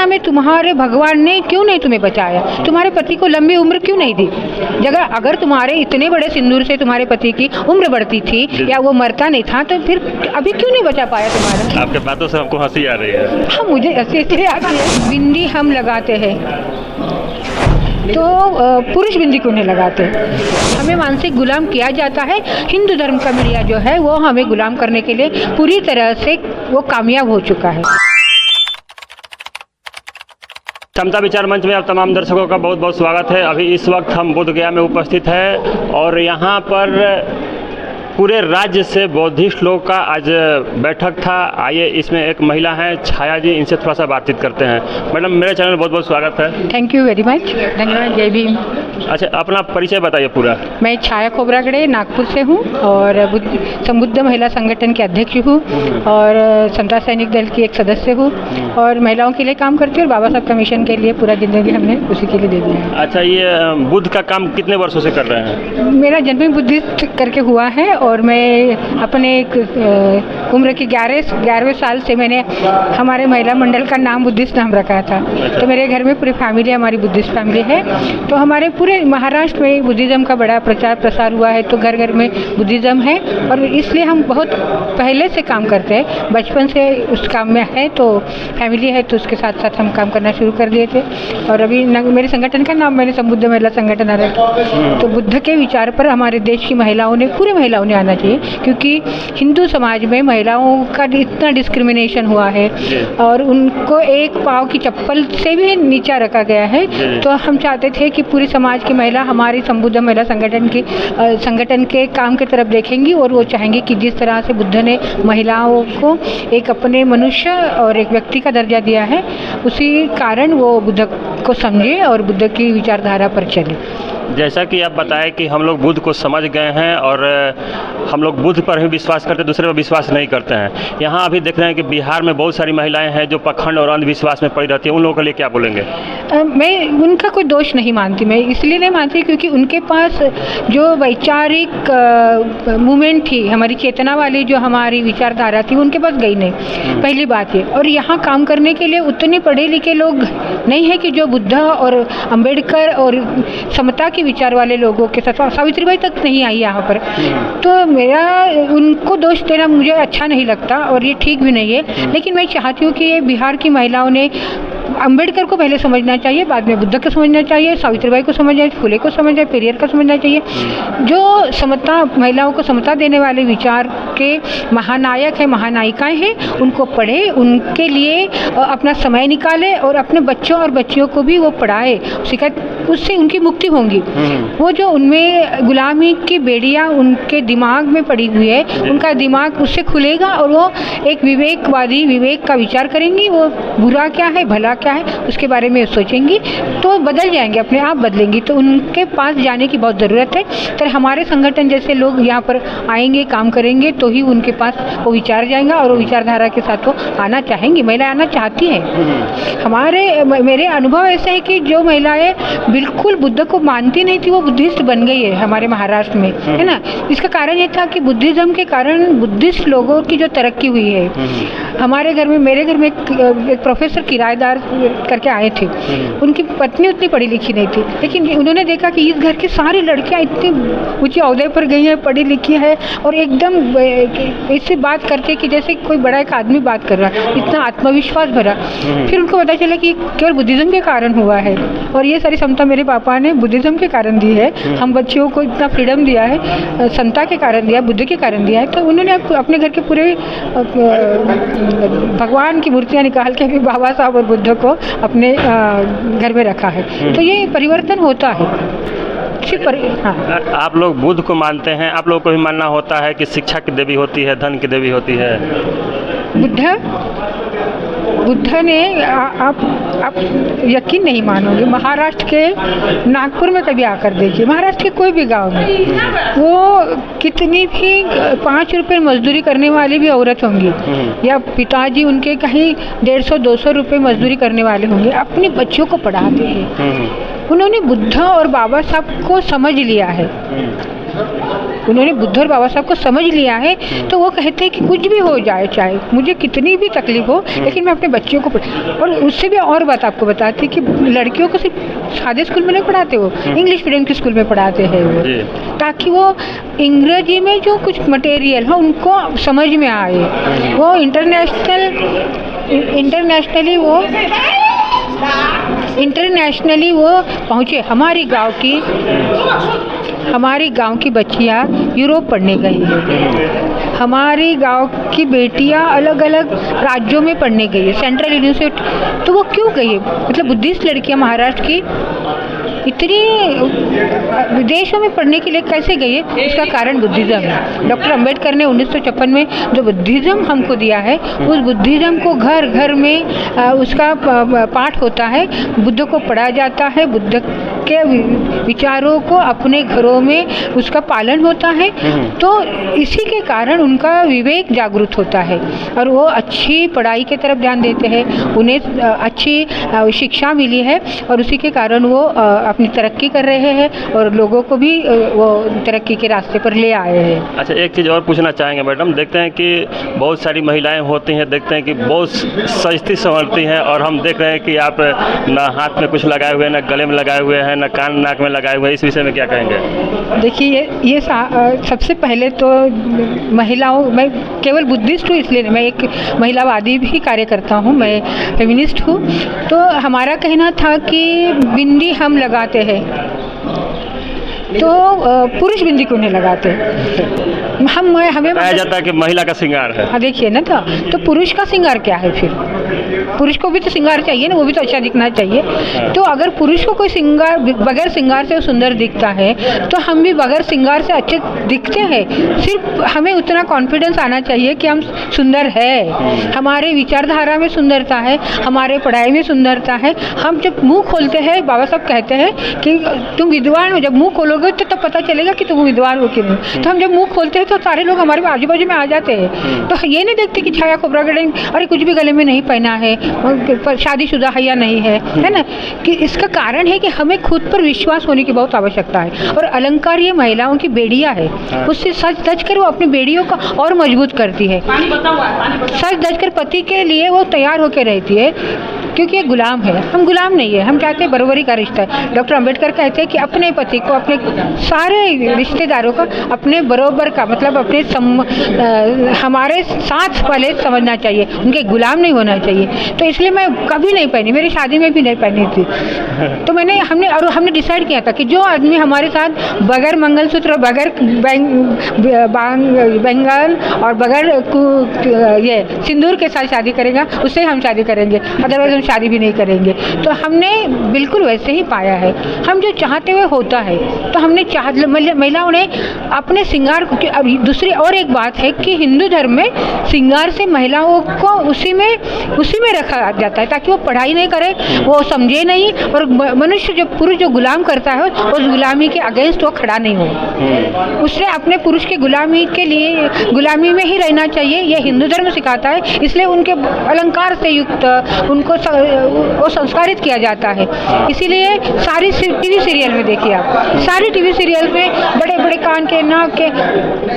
Corona में तुम्हारे भगवान ने क्यों नहीं तुम्हें बचाया? तुम्हारे पति को लंबी उम्र क्यों नहीं दी? अगर तुम्हारे इतने बड़े सिंदूर से तुम्हारे पति की उम्र बढ़ती थी या वो मरता नहीं था, तो फिर अभी क्यों नहीं बचा पाया तुम्हारा? आपके बातों से हमको हंसी आ रही है। हाँ, मुझे हंसी इसलिए आती है। बिंदी हम लगाते हैं तो पुरुष बिंदी क्यों नहीं लगाते? हमें मानसिक गुलाम किया जाता है। हिंदू धर्म का मीडिया जो है वो हमें गुलाम करने के लिए पूरी तरह से वो कामयाब हो चुका है। समता विचार मंच में आप तमाम दर्शकों का बहुत बहुत स्वागत है। अभी इस वक्त हम बोधगया में उपस्थित है और यहाँ पर पूरे राज्य से बौद्धिस्ट लोग का आज बैठक था। आइए, इसमें एक महिला हैं छाया जी, इनसे थोड़ा सा बातचीत करते हैं। मैडम, मेरे चैनल में बहुत बहुत स्वागत है। थैंक यू वेरी मच, धन्यवाद। जय भीम। अच्छा, अपना परिचय बताइए पूरा। मैं छाया खोबरागड़े नागपुर से हूँ और संबुद्ध महिला संगठन के अध्यक्ष हूँ और समता सैनिक दल की एक सदस्य हूँ और महिलाओं के लिए काम करती हूँ और बाबा साहब का मिशन के लिए पूरा जिंदगी हमने उसी के लिए दे दिया है। अच्छा, ये बुद्ध का काम कितने वर्षों से कर रहे हैं? मेरा जन्म बुद्धिस्ट करके हुआ है और मैं अपने उम्र की 11वें साल से मैंने हमारे महिला मंडल का नाम बुद्धिस्ट नाम रखा था। तो मेरे घर में पूरी फैमिली हमारी बुद्धिस्ट फैमिली है। तो हमारे पूरे महाराष्ट्र में बुद्धिज़्म का बड़ा प्रचार प्रसार हुआ है। तो घर घर में बुद्धिज़्म है और इसलिए हम बहुत पहले से काम करते हैं, बचपन से उस काम में है। तो फैमिली है तो उसके साथ साथ हम काम करना शुरू कर दिए थे और अभी मेरे संगठन का नाम मैंने संबुद्ध महिला संगठन रखा। तो बुद्ध के विचार पर हमारे देश की महिलाओं ने, पूरी महिलाओं ने आना चाहिए, क्योंकि हिंदू समाज में महिलाओं का इतना डिस्क्रिमिनेशन हुआ है और उनको एक पाँव की चप्पल से भी नीचा रखा गया है। तो हम चाहते थे कि पूरी समाज की महिला हमारी संबुद्ध महिला संगठन के काम की तरफ देखेंगी और वो चाहेंगे कि जिस तरह से बुद्ध ने महिलाओं को एक अपने मनुष्य और एक व्यक्ति का दर्जा दिया है, उसी कारण वो बुद्ध को समझे और बुद्ध की विचारधारा पर चले। जैसा कि आप बताएं कि हम लोग बुद्ध को समझ गए हैं और हम लोग बुद्ध पर ही विश्वास करते, दूसरे पर विश्वास नहीं करते हैं। यहाँ अभी देख रहे हैं कि बिहार में बहुत सारी महिलाएं हैं जो पखंड और अंधविश्वास में पड़ी रहती हैं। उन लोगों के लिए क्या बोलेंगे? मैं उनका कोई दोष नहीं मानती। मैं इसलिए नहीं मानती क्योंकि उनके पास जो वैचारिक मूवमेंट थी, हमारी चेतना वाली जो हमारी विचारधारा थी, उनके पास गई नहीं, पहली बात ये। और यहाँ काम करने के लिए उतने पढ़े लिखे लोग नहीं है कि जो बुद्ध और अम्बेडकर और समता के विचार वाले लोगों के साथ, सावित्रीबाई तक नहीं आई यहाँ पर। तो मेरा उनको दोष देना मुझे अच्छा नहीं लगता और ये ठीक भी नहीं है। लेकिन मैं चाहती हूँ कि ये बिहार की महिलाओं ने अम्बेडकर को पहले समझना चाहिए, बाद में बुद्ध को समझना चाहिए, सावित्रीबाई को समझना चाहिए, फुले को समझना चाहिए, पेरियर को समझना चाहिए। जो समता, महिलाओं को समता देने वाले विचार के महानायक हैं, महानायिकाएं हैं, उनको पढ़े, उनके लिए अपना समय निकाले और अपने बच्चों और बच्चियों को भी वो पढ़ाए, सिखाए। उससे उनकी मुक्ति होंगी। वो जो उनमें गुलामी की बेड़ियाँ उनके दिमाग में पड़ी हुई है, उनका दिमाग उससे खुलेगा और वो एक विवेकवादी, विवेक का विचार करेंगी। वो बुरा क्या है, भला क्या है, उसके बारे में सोचेंगी तो बदल जाएंगे, अपने आप बदलेंगी। तो उनके पास जाने की बहुत ज़रूरत है। तो हमारे संगठन जैसे लोग यहाँ पर आएंगे, काम करेंगे तो ही उनके पास वो विचार जाएंगे और वो विचारधारा के साथ वो आना चाहेंगी। महिलाएं आना चाहती हैं। मेरे अनुभव ऐसे है कि जो महिलाएं बिल्कुल बुद्ध को मानती नहीं थी, वो बुद्धिस्ट बन गई है हमारे महाराष्ट्र में, है ना। इसका कारण ये था कि बुद्धिज़्म के कारण बुद्धिस्ट लोगों की जो तरक्की हुई है। हमारे घर में, मेरे घर में एक प्रोफेसर किराएदार करके आए थे। उनकी पत्नी उतनी पढ़ी लिखी नहीं थी, लेकिन उन्होंने देखा कि इस घर की सारी लड़कियां इतनी ऊंचे ओहदे पर गई हैं, पढ़ी लिखी है और एकदम इससे बात करते कि जैसे कोई बड़ा एक आदमी बात कर रहा है, इतना आत्मविश्वास भरा। फिर उनको पता चला कि केवल बुद्धिज़्म के कारण हुआ है और ये सारी समता मेरे पापा ने बुद्धिज़्म के कारण दी है। हम बच्चियों को इतना फ्रीडम दिया है, समता के कारण दिया, बुद्ध के कारण दिया है। तो उन्होंने अपने घर के पूरे भगवान की मूर्तियाँ निकाल के भी बाबा साहब और बुद्ध को अपने घर में रखा है। तो ये परिवर्तन होता है। हाँ। आप लोग बुद्ध को मानते हैं, आप लोगों को भी मानना होता है कि शिक्षा की देवी होती है, धन की देवी होती है। बुद्ध ने, आप यकीन नहीं मानोगे, महाराष्ट्र के नागपुर में कभी आकर देखिए, महाराष्ट्र के कोई भी गांव में वो कितनी भी 5 रुपये मजदूरी करने वाली भी औरत होंगी या पिताजी उनके कहीं 150-200 रुपये मजदूरी करने वाले होंगे, अपने बच्चों को पढ़ाते हैं। उन्होंने बुद्ध और बाबा साहब को समझ लिया है। उन्होंने बुद्ध और बाबा साहब को समझ लिया है, तो वो कहते हैं कि कुछ भी हो जाए, चाहे मुझे कितनी भी तकलीफ हो, लेकिन मैं अपने बच्चियों को और उससे भी और बात आपको बताती कि लड़कियों को सिर्फ सादे स्कूल में नहीं पढ़ाते, वो इंग्लिश मीडियम के स्कूल में पढ़ाते हैं वो, ताकि वो अंग्रेजी में जो कुछ मटेरियल है उनको समझ में आए। वो इंटरनेशनली वो पहुँचे। हमारी गांव की बच्चियाँ यूरोप पढ़ने गई हैं, हमारी गांव की बेटियाँ अलग अलग राज्यों में पढ़ने गई है, सेंट्रल यूनिवर्सिटी। तो वो क्यों गई है? मतलब बुद्धिस्ट लड़कियाँ महाराष्ट्र की इतनी विदेशों में पढ़ने के लिए कैसे गई है? इसका कारण बुद्धिज़्म है। डॉक्टर अंबेडकर ने 1956 में जो बुद्धिज़्म हमको दिया है, उस बुद्धिज़्म को घर घर में उसका पाठ होता है, बुद्ध को पढ़ा जाता है, बुद्ध के विचारों को अपने घरों में उसका पालन होता है। तो इसी के कारण उनका विवेक जागृत होता है और वो अच्छी पढ़ाई की तरफ ध्यान देते हैं, उन्हें अच्छी शिक्षा मिली है और उसी के कारण वो अपनी तरक्की कर रहे हैं और लोगों को भी वो तरक्की के रास्ते पर ले आए हैं। अच्छा, एक चीज़ और पूछना चाहेंगे मैडम, देखते हैं कि बहुत सारी महिलाएं होती हैं, देखते हैं कि बहुत सजती संवरती हैं और हम देख रहे हैं कि आप ना हाथ में कुछ लगाए हुए हैं, ना गले में लगाए हुए हैं, ना कान नाक में लगाए हुए हैं। इस विषय में क्या कहेंगे? देखिए, ये सबसे पहले तो महिलाओं, मैं केवल बुद्धिस्ट हूँ इसलिए मैं एक महिलावादी भी कार्य करता हूँ, मैं फेमिनिस्ट हूँ। तो हमारा कहना था कि बिंदी हम लगाते हैं तो पुरुष बिंदी क्यों नहीं लगाते? हमें कहा जाता है कि महिला का श्रृंगार है। हाँ, देखिए ना, तो पुरुष का श्रृंगार क्या है फिर? पुरुष को भी तो श्रृंगार चाहिए ना, वो भी तो अच्छा दिखना चाहिए। तो अगर पुरुष को कोई श्रृंगार बगैर श्रृंगार से सुंदर दिखता है, तो हम भी बगैर श्रृंगार से अच्छे दिखते हैं। सिर्फ हमें उतना कॉन्फिडेंस आना चाहिए कि हम सुंदर है, हमारे विचारधारा में सुंदरता है, हमारे पढ़ाई में सुंदरता है। हम जब मुंह खोलते हैं, बाबा साहब कहते हैं कि तुम विद्वान हो, जब मुंह खोलोगे तो पता चलेगा कि तुम विद्वान हो कि नहीं। तो हम जब मुंह खोलते हैं तो सारे लोग हमारे आजू बाजू में आ जाते हैं। तो ये नहीं देखते कि छाया खोपरा गड़े, अरे कुछ भी गले में नहीं पहना है, शादीशुदा है या नहीं है ना। कि इसका कारण है कि हमें खुद पर विश्वास होने की बहुत आवश्यकता है। और अलंकार ये महिलाओं की बेड़ियाँ है, उससे सच धज कर वो अपनी बेड़ियों को और मजबूत करती है। सच धज कर पति के लिए वो तैयार होकर रहती है, क्योंकि ये गुलाम है। हम गुलाम नहीं है, हम चाहते हैं बराबरी का रिश्ता है। डॉक्टर अंबेडकर कहते हैं कि अपने पति को, अपने सारे रिश्तेदारों को अपने बराबर का मतलब अपने हमारे साथ पहले समझना चाहिए, उनके गुलाम नहीं होना चाहिए। तो इसलिए मैं कभी नहीं पहनी, मेरी शादी में भी नहीं पहनी थी। तो हमने डिसाइड किया था कि जो आदमी हमारे साथ बगैर मंगलसूत्र, बगैर बैंगल और बगैर ये सिंदूर के साथ शादी करेगा, उससे हम शादी करेंगे, अदरवाइज हम शादी भी नहीं करेंगे। तो हमने बिल्कुल वैसे ही पाया है, हम जो चाहते हुए होता है। तो हमने महिलाओं ने अपने श्रृंगार को, दूसरी और एक बात है कि हिंदू धर्म में श्रृंगार से महिलाओं को उसी में रखा जाता है, ताकि वो पढ़ाई नहीं करे, वो समझे नहीं, और मनुष्य जो पुरुष जो गुलाम करता है उस गुलामी के अगेंस्ट वो खड़ा नहीं हो। उसने अपने पुरुष की गुलामी के लिए गुलामी में ही रहना चाहिए, ये हिंदू धर्म सिखाता है। इसलिए उनके अलंकार से युक्त उनको वो संस्कारित किया जाता है। इसीलिए सारी टीवी सीरियल में देखिए आप, सारी टीवी सीरियल में बड़े बड़े कान के, नाक के,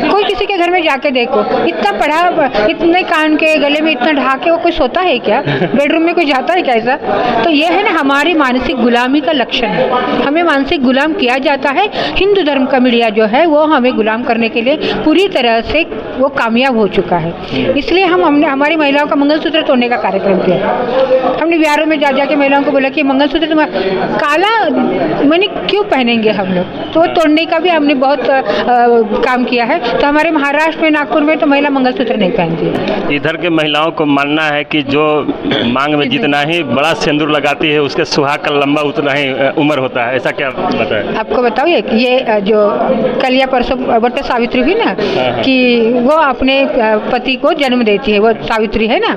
कोई किसी के घर में जाके देखो, इतना पढ़ा, इतने कान के, गले में इतना ढाके वो कोई सोता है क्या? बेडरूम में कोई जाता है क्या ऐसा? तो ये है ना हमारी मानसिक गुलामी का लक्षण है, हमें मानसिक गुलाम किया जाता है। हिंदू धर्म का मीडिया जो है वो हमें गुलाम करने के लिए पूरी तरह से वो कामयाब हो चुका है। इसलिए हमने हमारी महिलाओं का मंगलसूत्र तोड़ने का कार्यक्रम किया। हमने बिहारों में जा के महिलाओं को बोला कि मंगलसूत्र तुम काला मैंने क्यों पहनेंगे हम लोग, तो वो तोड़ने का भी हमने बहुत काम किया है। तो हमारे महाराष्ट्र में, नागपुर में तो महिला मंगलसूत्र नहीं पहनती। इधर के महिलाओं को मानना है कि जो मांग में जितना ही बड़ा सिंदूर लगाती है, उसके सुहाग का लंबा उतना ही उम्र होता है। ऐसा क्या बताए? आपको बताओ, ये जो कल या परसों वट सावित्री हुई ना, कि वो अपने पति को जन्म देती है, वो सावित्री है ना।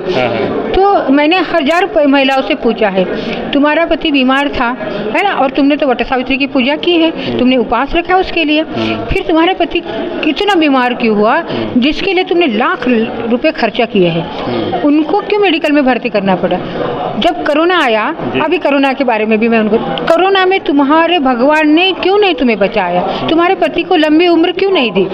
तो तो मैंने हज़ार महिलाओं से पूछा है, तुम्हारा पति बीमार था, है ना, और तुमने तो वट सावित्री की पूजा की है, तुमने उपवास रखा उसके लिए, फिर तुम्हारे पति कितना बीमार क्यों हुआ जिसके लिए तुमने लाख रुपए खर्चा किए हैं, उनको क्यों मेडिकल में भर्ती करना पड़ा? जब कोरोना आया, अभी कोरोना के बारे में भी मैं उनको, कोरोना में तुम्हारे भगवान ने क्यों नहीं तुम्हें बचाया? तुम्हारे पति को लंबी उम्र क्यों नहीं दी?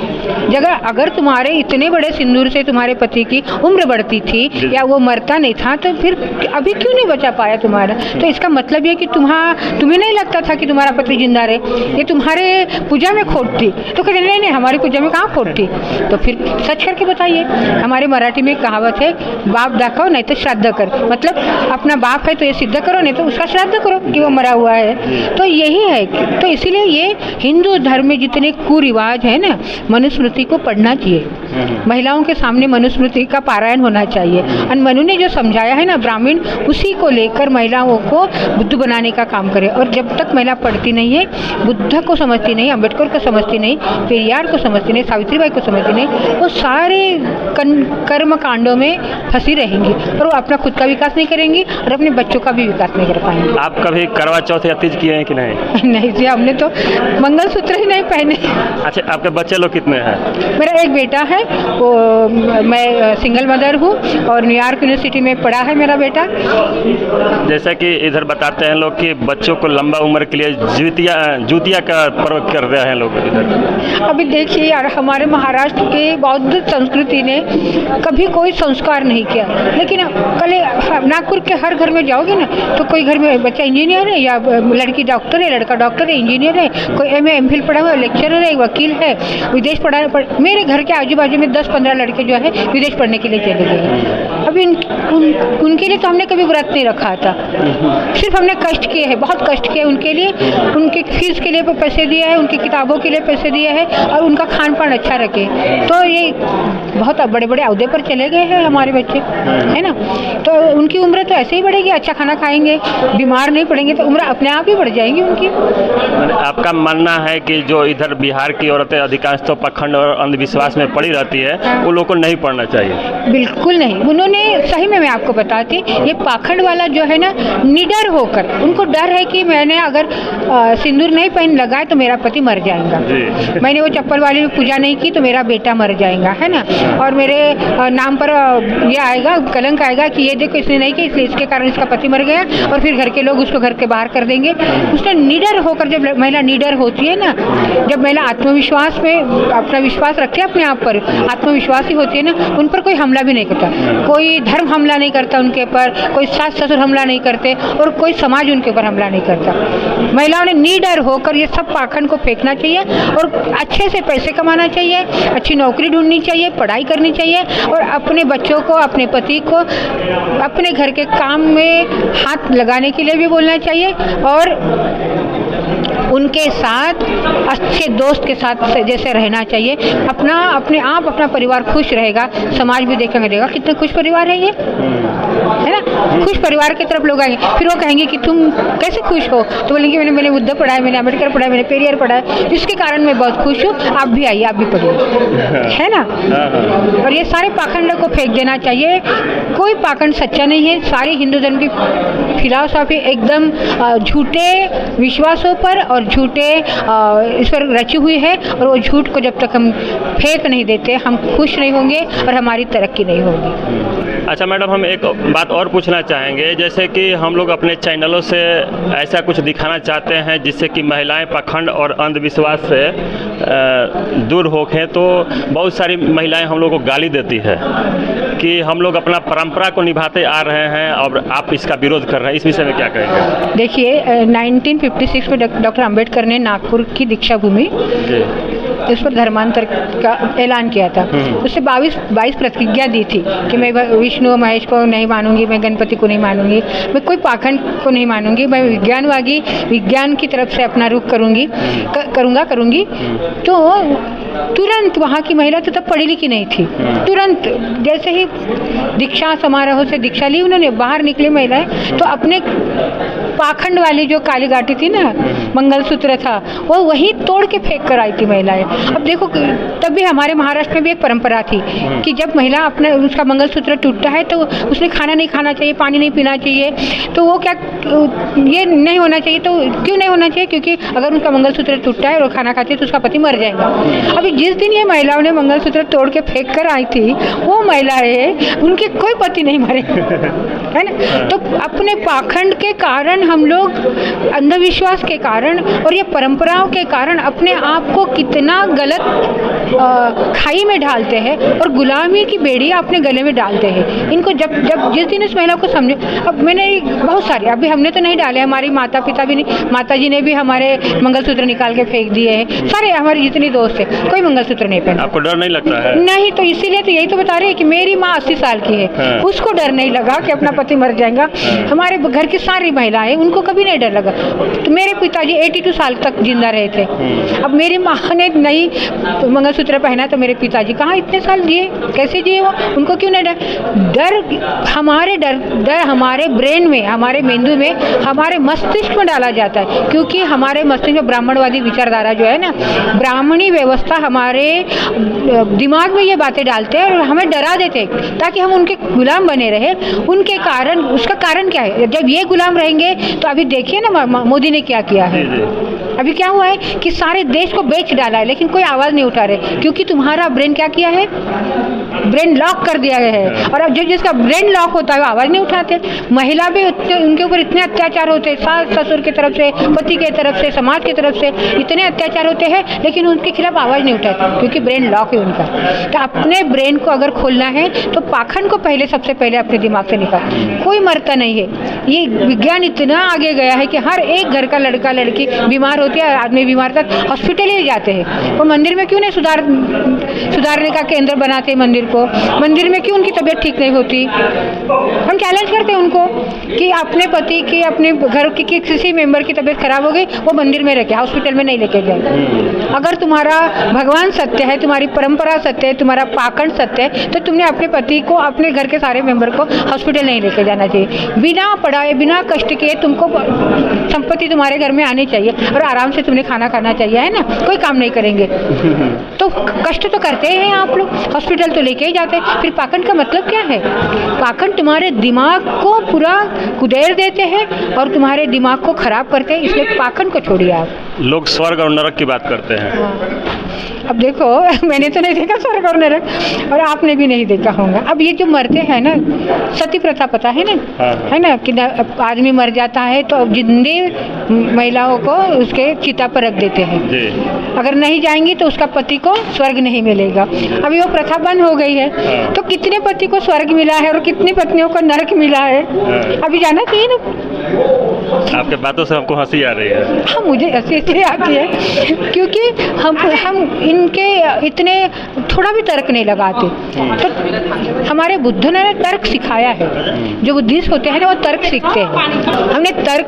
अगर तुम्हारे इतने बड़े सिंदूर से तुम्हारे पति की उम्र बढ़ती थी या वो मरता नहीं था, तो फिर अभी क्यों नहीं बचा पाया तुम्हारा? तो इसका मतलब ये कि तुम्हें नहीं लगता था कि तुम्हारा पति जिंदा रहे, ये तुम्हारे पूजा में खोट थी। तो कहते नहीं, हमारी पूजा में कहाँ खोट थी? तो फिर सच करके बताइए। हमारे मराठी में कहावत है, बाप दाखव नहीं तो श्राद्ध कर, मतलब अपना बाप है तो ये सिद्ध करो, नहीं तो उसका श्राद्ध करो कि वो मरा हुआ है। तो यही है। तो इसीलिए ये हिंदू धर्म में जितने कुरिवाज है ना, मनुस्मृति को पढ़ना चाहिए, महिलाओं के सामने मनुस्मृति का पारायण होना चाहिए। और मनु ने जो समझाया है ना ब्राह्मण, उसी को लेकर महिलाओं को बुद्ध बनाने का काम करे। और जब तक महिला पढ़ती नहीं है, बुद्ध को समझती नहीं, अम्बेडकर को समझती नहीं, पेरियार को समझती नहीं, सावित्रीबाई को समझती नहीं, वो सारे कर्म कांडों में फंसी रहेंगी और वो अपना खुद का विकास नहीं करेंगी और अपने बच्चों का भी विकास नहीं कर पाएंगे। आप कभी करवा चौथ या तीज किए हैं कि नहीं? नहीं जी, हमने तो मंगलसूत्र ही नहीं पहने। अच्छा, आपके बच्चे लोग कितने हैं? मेरा एक बेटा है, वो मैं सिंगल मदर हूँ और न्यूयॉर्क यूनिवर्सिटी में पढ़ा है मेरा बेटा। जैसा कि इधर बताते हैं लोग कि बच्चों को लंबा उम्र के लिए जूतिया का पर्व कर रहे हैं लोग इधर। अभी देखिए यार, हमारे महाराष्ट्र के बौद्ध संस्कृति ने कभी कोई संस्कार नहीं किया, लेकिन कल नागपुर के हर घर में जाओगे ना, तो कोई घर में बच्चा इंजीनियर है या लड़की डॉक्टर है, लड़का डॉक्टर है, इंजीनियर है, कोई MA MPhil पढ़ा हुआ है, लेक्चरर है, वकील है, विदेश मेरे घर के आजू बाजू में 10-15 लड़के जो है विदेश पढ़ने के लिए चले गए। अभी उनके लिए तो हमने कभी व्रत नहीं रखा था, सिर्फ हमने कष्ट किए हैं, बहुत कष्ट किए उनके लिए, उनके फीस के लिए पैसे दिए हैं, उनकी किताबों के लिए पैसे दिए हैं और उनका खान पान अच्छा रखे। तो ये बहुत बड़े बड़े अहदे पर चले गए हैं हमारे बच्चे, है ना। तो उनकी उम्र तो ऐसे ही बढ़ेगी, अच्छा खाना खाएंगे, बीमार नहीं पड़ेंगे, तो उम्र अपने आप ही बढ़ जाएगी उनकी। आपका मानना है कि जो इधर बिहार की औरतें अधिकांश तो पखंड और अंधविश्वास में पड़ी रहती है, वो लोग को नहीं पढ़ना चाहिए? बिल्कुल नहीं। उन्होंने सही में, मैं आपको बताती, ये पाखंड वाला जो है ना, निडर होकर, उनको डर है कि मैंने अगर सिंदूर नहीं पहन लगाए तो मेरा पति मर जाएगा, मैंने वो चप्पल वाली पूजा नहीं की तो मेरा बेटा मर जाएगा, है ना, और मेरे नाम पर ये आएगा, कलंक आएगा कि ये देखो इसने नहीं किया इसलिए इसके कारण इसका पति मर गया, और फिर घर के लोग उसको घर के बाहर कर देंगे। उसने निडर होकर, जब महिला निडर होती है ना, जब महिला आत्मविश्वास में अपना विश्वास रखती है अपने आप पर, आत्मविश्वासी होती है ना, उन पर कोई हमला भी नहीं करता, कोई धर्म हमला नहीं करता उनके ऊपर, कोई सास ससुर हमला नहीं करते और कोई समाज उनके ऊपर हमला नहीं करता। महिलाओं ने निडर होकर ये सब पाखंड को फेंकना चाहिए और अच्छे से पैसे कमाना चाहिए, अच्छी नौकरी ढूंढनी चाहिए, पढ़ाई करनी चाहिए और अपने बच्चों को, अपने पति को अपने घर के काम में हाथ लगाने के लिए भी बोलना चाहिए और उनके साथ अच्छे दोस्त के साथ जैसे रहना चाहिए। अपने आप अपना परिवार खुश रहेगा, समाज भी देखेगा कितने खुश परिवार है ये, है ना। खुश परिवार की तरफ लोग आएंगे, फिर वो कहेंगे कि तुम कैसे खुश हो, तो बोलेंगे मैंने बुद्ध पढ़ा है, मैंने अम्बेडकर पढ़ा है, मैंने पेरियार पढ़ा है, जिसके कारण मैं बहुत खुश हूँ, आप भी आइए, आप भी पढ़िए, है ना। और ये सारे पाखंड को फेंक देना चाहिए, कोई पाखंड सच्चा नहीं है। सारी हिंदू धर्म की फिलॉसफी एकदम झूठे विश्वासों पर और झूठे इस पर रची हुई है और वो झूठ को जब तक हम फेंक नहीं देते, हम खुश नहीं होंगे और हमारी तरक्की नहीं होगी। अच्छा मैडम, हम एक बात और पूछना चाहेंगे, जैसे कि हम लोग अपने चैनलों से ऐसा कुछ दिखाना चाहते हैं जिससे कि महिलाएं पाखंड और अंधविश्वास से दूर होके, तो बहुत सारी महिलाएं हम लोग को गाली देती है कि हम लोग अपना परंपरा को निभाते आ रहे हैं और आप इसका विरोध कर रहे हैं, इस विषय में क्या कहेंगे? देखिए 1956 में डॉक्टर अम्बेडकर ने नागपुर की दीक्षा भूमि उस पर धर्मांतर का ऐलान किया था। उससे 22 प्रतिज्ञा दी थी कि मैं विष्णु महेश को नहीं मानूंगी, मैं गणपति को नहीं मानूंगी, मैं कोई पाखंड को नहीं मानूंगी, मैं विज्ञानवादी, विज्ञान की तरफ से अपना रुख करूंगी। तो तुरंत वहाँ की महिला तो तब पढ़ी लिखी नहीं थी, तुरंत जैसे ही दीक्षा समारोह से दीक्षा ली उन्होंने, बाहर निकली महिलाएं तो अपने पाखंड वाली जो काली गाटी थी ना, मंगलसूत्र था, वो वही तोड़ के फेंक कर आई थी महिलाएं। अब देखो तब भी हमारे महाराष्ट्र में भी एक परंपरा थी कि जब महिला अपने उसका मंगलसूत्र टूटता है तो उसने खाना नहीं खाना चाहिए, पानी नहीं पीना चाहिए। तो वो क्या, ये नहीं होना चाहिए। तो क्यों नहीं होना चाहिए? क्योंकि अगर उनका मंगलसूत्र टूटता है और खाना खाती है तो उसका पति मर जाएगा। अभी जिस दिन ये महिलाओं ने मंगलसूत्र तोड़ के फेंक कर आई थी, वो महिलाएं, उनके कोई पति नहीं मरे, है ना। तो अपने पाखंड के कारण हम लोग, अंधविश्वास के कारण और ये परंपराओं के कारण अपने आप को कितना गलत खाई में डालते हैं और गुलामी की बेड़ी अपने गले में डालते हैं। इनको जब जिस दिन इस महिला को समझे, अब मैंने बहुत सारे, अभी हमने तो नहीं डाले, हमारी माता पिता भी नहीं, माता जी ने भी हमारे मंगलसूत्र निकाल के फेंक दिए हैं। सारे हमारे जितने दोस्त हैं कोई मंगलसूत्र नहीं पहना। आपको डर नहीं लगता है? नहीं, तो इसीलिए तो यही तो बता रहे हैं कि मेरी माँ 80 साल की है, उसको डर नहीं लगा कि अपना पति मर जाएगा। हमारे घर की सारी महिलाएं, उनको कभी नहीं डर लगा। तो मेरे पिताजी 82 साल तक जिंदा रहे थे। अब मेरी माँ ने नहीं मंगलसूत्र पहना तो मेरे पिताजी कहाँ इतने साल जिए, कैसे जिए वो? उनको क्यों नहीं डर? डर हमारे ब्रेन में, हमारे मेंदु में, हमारे मस्तिष्क में डाला जाता है। क्योंकि हमारे मस्तिष्क में ब्राह्मणवादी विचारधारा जो है ना, ब्राह्मणी व्यवस्था हमारे दिमाग में ये बातें डालते हैं और हमें डरा देते हैं ताकि हम उनके गुलाम बने रहे। उनके कारण, उसका कारण क्या है? जब ये गुलाम रहेंगे तो अभी देखिए ना मोदी ने क्या किया है। अभी क्या हुआ है कि सारे देश को बेच डाला है, लेकिन कोई आवाज़ नहीं उठा रहे क्योंकि तुम्हारा ब्रेन क्या किया है? ब्रेन लॉक कर दिया है। और अब जो जिसका ब्रेन लॉक होता है वो आवाज़ नहीं उठाते। महिला भी उनके ऊपर इतने अत्याचार होते हैं, सास ससुर की तरफ से, पति की तरफ से, समाज की तरफ से इतने अत्याचार होते हैं, लेकिन उनके खिलाफ आवाज़ नहीं उठाते क्योंकि ब्रेन लॉक है उनका। तो अपने ब्रेन को अगर खोलना है तो पाखंड को पहले, सबसे पहले अपने दिमाग से निकाल। कोई मरता नहीं है। ये विज्ञान इतना आगे गया है कि हर एक घर का लड़का लड़की बीमार होती है, आदमी बीमार था, हॉस्पिटल ही जाते हैं। वो मंदिर में क्यों नहीं सुधारने का केंद्र बनाते हैं मंदिर को? मंदिर में क्यों उनकी तबीयत ठीक नहीं होती? हम चैलेंज करते हैं उनको कि अपने पति की, अपने घर की किसी मेंबर की तबीयत खराब हो गई, वो मंदिर में रखे, हॉस्पिटल में नहीं लेके जाए। अगर तुम्हारा भगवान सत्य है, तुम्हारी परंपरा सत्य है, तुम्हारा पाखंड सत्य है, तो तुमने अपने पति को, अपने घर के सारे मेंबर को हॉस्पिटल नहीं लेके जाना चाहिए। बिना पढ़ाए, बिना कष्ट किए तुमको संपत्ति तुम्हारे घर में आनी चाहिए और आराम से तुमने खाना खाना चाहिए, है ना। कोई काम नहीं करेंगे तो कष्ट तो करते हैं आप लोग, हॉस्पिटल तो लेके ही जाते हैं। फिर पाखंड का मतलब क्या है? पाखंड तुम्हारे दिमाग को पूरा कुदेर देते हैं और तुम्हारे दिमाग को खराब करते हैं, इसलिए पाखंड को छोड़िए आप। लोग स्वर्ग और नरक की बात करते हैं। अब देखो, मैंने तो नहीं देखा स्वर्ग और नरक, और आपने भी नहीं देखा होगा। अब ये जो मरते हैं ना, सती प्रथा पता है ना? है ना कि आदमी मर जाता है तो जिंदे महिलाओं को उसके चिता पर रख देते हैं। अगर नहीं जाएंगी तो उसका पति को स्वर्ग नहीं मिलेगा। अभी वो प्रथा बंद हो गई है। तो कितने पति को स्वर्ग मिला है और कितनी पत्नियों को नरक मिला है? अभी जाना चाहिए ना। आपके बातों से हमको हंसी आ रही है। हाँ, मुझे हंसी इसलिए आती है क्योंकि हम इनके इतने थोड़ा भी तर्क नहीं लगाते। तो हमारे बुद्ध ने तर्क सिखाया है। जो बुद्धिस्ट होते हैं ना, वो तर्क सीखते हैं। हमने तर्क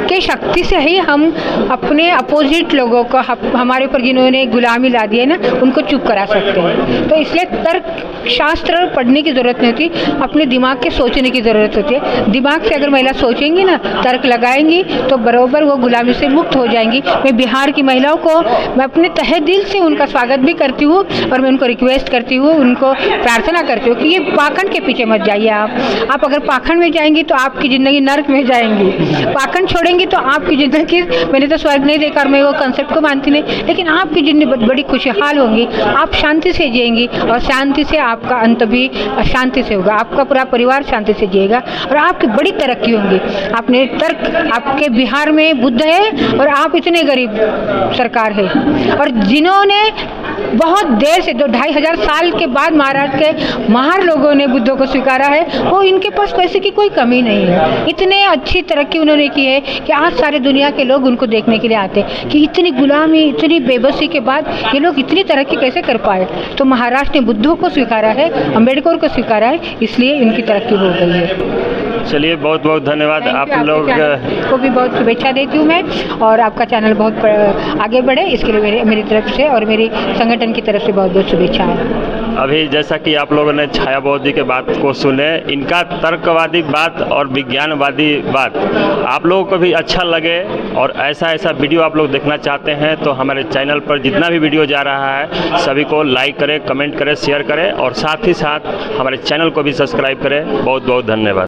के शक्ति से ही हम अपने अपोजिट लोगों को, हमारे ऊपर जिन्होंने गुलामी ला दी है ना, उनको चुप करा सकते हैं। तो इसलिए तर्क शास्त्र पढ़ने की ज़रूरत नहीं होती, अपने दिमाग के सोचने की ज़रूरत होती है। दिमाग से अगर महिला सोचेंगी ना, तर्क लगाएंगी, तो बराबर वो गुलामी से मुक्त हो जाएंगी। मैं बिहार की महिलाओं को, मैं अपने तहे दिल से उनका स्वागत भी करती हूँ और मैं उनको रिक्वेस्ट करती हूँ, उनको प्रार्थना करती हूँ कि ये पाखंड के पीछे मत जाइए। आप अगर पाखंड में जाएंगी तो आपकी ज़िंदगी नर्क में जाएंगी। पाखंड छोड़ेंगी तो आपकी ज़िंदगी, मैंने तो स्वर्ग नहीं देखा और मैं वो कंसेप्ट को मानती नहीं, लेकिन आपकी ज़िंदगी बड़ी खुशहाल होंगी। आप शांति से जिएंगी और शांति से आपका अंत भी शांति से होगा। आपका पूरा परिवार शांति से जिएगा और आपकी बड़ी तरक्की होंगी। आपने तर्क, आपके बिहार में बुद्ध है और आप इतने गरीब सरकार है, और जिन्होंने बहुत देर से 2-2,500 साल के बाद महाराष्ट्र के महार लोगों ने बुद्धों को स्वीकारा है, वो इनके पास पैसे की कोई कमी नहीं है। इतने अच्छी तरक्की उन्होंने की है कि आज सारे दुनिया के लोग उनको देखने के लिए आते हैं कि इतनी गुलामी, इतनी बेबसी के बाद ये लोग इतनी तरक्की कैसे कर पाए। तो महाराष्ट्र ने बुद्धों को स्वीकारा है, अम्बेडकर को स्वीकारा है, इसलिए इनकी तरक्की हो गई है। चलिए, बहुत बहुत धन्यवाद। आप लोग को भी बहुत शुभेच्छा देती हूँ मैं, और आपका चैनल बहुत आगे बढ़े, इसके लिए मेरी तरफ से और मेरी संगठन की तरफ से बहुत बहुत शुभेच्छा है। अभी जैसा कि आप लोगों ने छाया बौद्ध की बात को सुने, इनका तर्कवादी बात और विज्ञानवादी बात आप लोगों को भी अच्छा लगे और ऐसा वीडियो आप लोग देखना चाहते हैं तो हमारे चैनल पर जितना भी वीडियो जा रहा है सभी को लाइक करें, कमेंट करें, शेयर करें और साथ ही साथ हमारे चैनल को भी सब्सक्राइब करें। बहुत बहुत धन्यवाद।